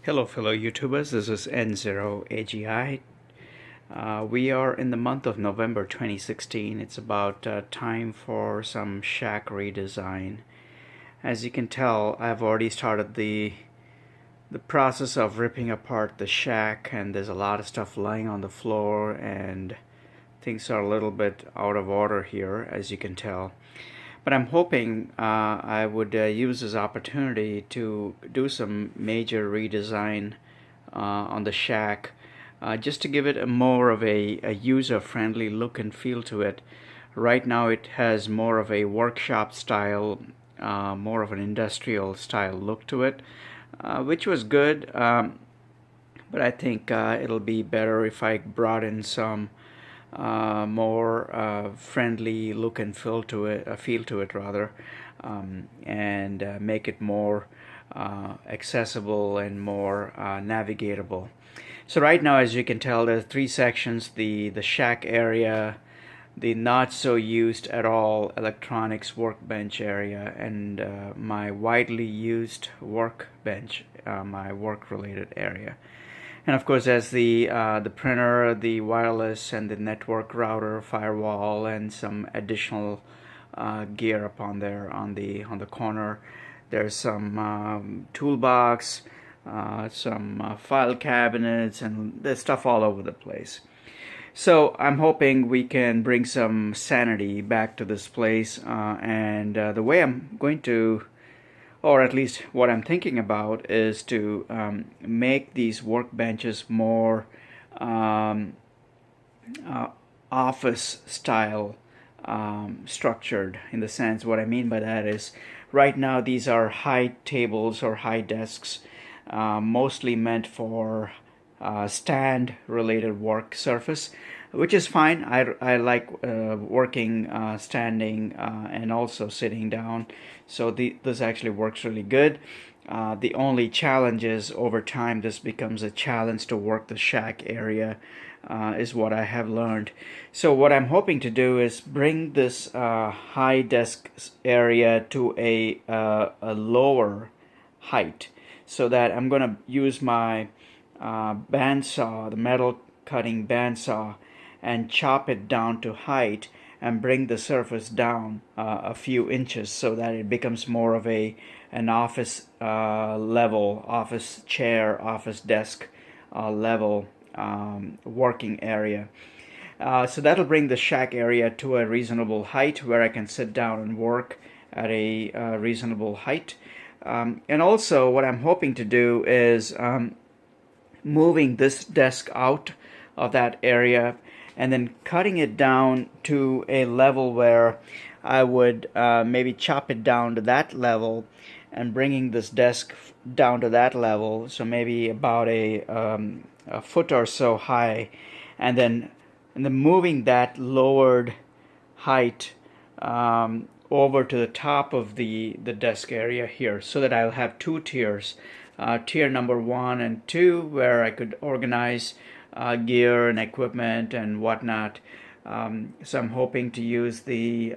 Hello fellow YouTubers, this is N0AGI. We are in the month of November 2016. It's about time for some shack redesign. As you can tell, I've already started the process of ripping apart the shack, and there's a lot of stuff lying on the floor and things are a little bit out of order here, as you can tell. But I'm hoping I would use this opportunity to do some major redesign on the shack, just to give it more of a user-friendly look and feel to it. Right now it has more of a workshop style, more of an industrial style look to it, which was good, but I think it'll be better if I brought in some more friendly look and feel to it rather, and make it more accessible and more navigatable. So right now, as you can tell, there's three sections: the shack area, the not so used at all electronics workbench area, and my widely used workbench, my work related area. And of course, there's the printer, the wireless, and the network router, firewall, and some additional gear up on there on the corner. There's some toolbox, some file cabinets, and there's stuff all over the place. So I'm hoping we can bring some sanity back to this place, and the way I'm going to, or at least what I'm thinking about, is to make these workbenches more office style structured. In the sense, what I mean by that is, right now these are high tables or high desks, mostly meant for stand related work surface, which is fine. I like working standing and also sitting down, so this actually works really good. The only challenge is, over time this becomes a challenge to work the shack area, is what I have learned. So what I'm hoping to do is bring this high desk area to a lower height, so that I'm going to use my bandsaw, the metal cutting bandsaw, and chop it down to height and bring the surface down a few inches, so that it becomes more of an office level, office chair, office desk level working area. So that'll bring the shack area to a reasonable height where I can sit down and work at a reasonable height. And also what I'm hoping to do is moving this desk out of that area and then cutting it down to a level where I would maybe chop it down to that level and bringing this desk down to that level, so maybe about a foot or so high, and then moving that lowered height over to the top of the desk area here, so that I'll have two tiers, tier number 1 and 2, where I could organize gear and equipment and whatnot. So I'm hoping to use the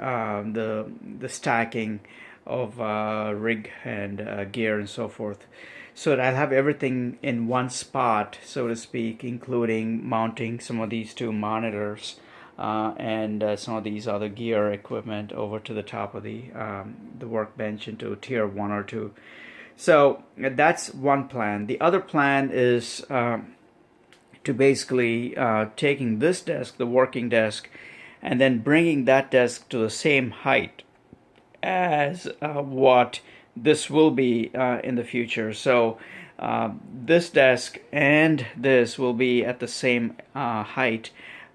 stacking of rig and gear and so forth, so that I'll have everything in one spot, so to speak, including mounting some of these two monitors and some of these other gear equipment over to the top of the workbench into tier 1 or 2. So that's one plan. The other plan is to basically taking this desk, the working desk, and then bringing that desk to the same height as what this will be in the future. So this desk and this will be at the same height,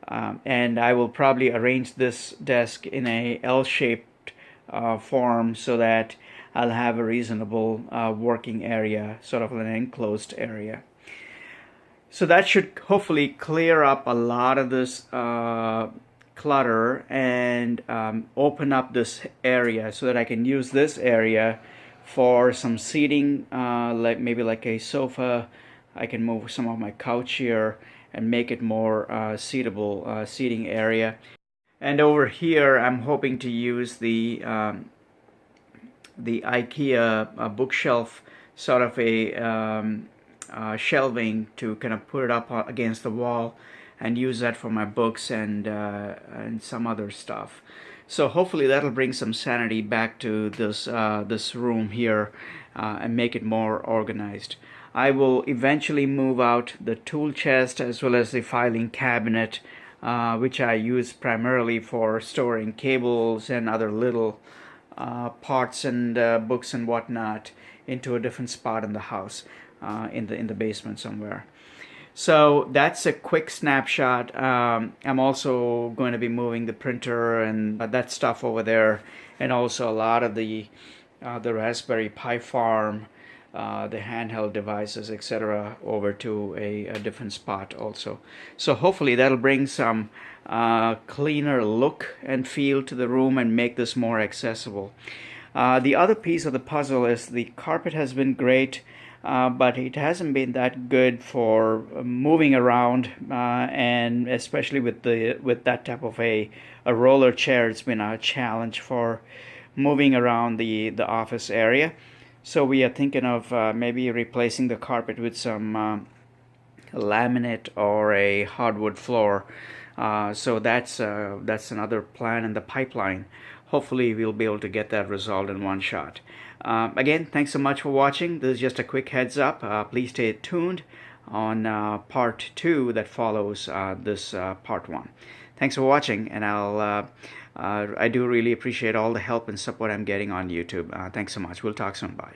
and I will probably arrange this desk in a L-shaped form, so that I'll have a reasonable working area, sort of an enclosed area. So that should hopefully clear up a lot of this clutter and open up this area, so that I can use this area for some seating, like maybe like a sofa. I can move some of my couch here and make it more seatable seating area. And over here I'm hoping to use the IKEA bookshelf, sort of a shelving to kind of put it up against the wall and use that for my books and some other stuff. So hopefully that'll bring some sanity back to this room here and make it more organized. I will eventually move out the tool chest as well as the filing cabinet, which I use primarily for storing cables and other little parts and books and whatnot, into a different spot in the house, in the basement somewhere. So that's a quick snapshot. I'm also going to be moving the printer and that stuff over there, and also a lot of the Raspberry Pi farm, the handheld devices, etc., over to a different spot also. So hopefully that'll bring some cleaner look and feel to the room and make this more accessible. The other piece of the puzzle is the carpet has been great, but it hasn't been that good for moving around, and especially with that type of a roller chair, it's been a challenge for moving around the office area. So we are thinking of maybe replacing the carpet with some laminate or a hardwood floor. So that's another plan in the pipeline. Hopefully we'll be able to get that resolved in one shot. Again, thanks so much for watching. This is just a quick heads up. Please stay tuned on part 2 that follows this part 1. Thanks for watching, and I do really appreciate all the help and support I'm getting on YouTube. Thanks so much. We'll talk soon. Bye.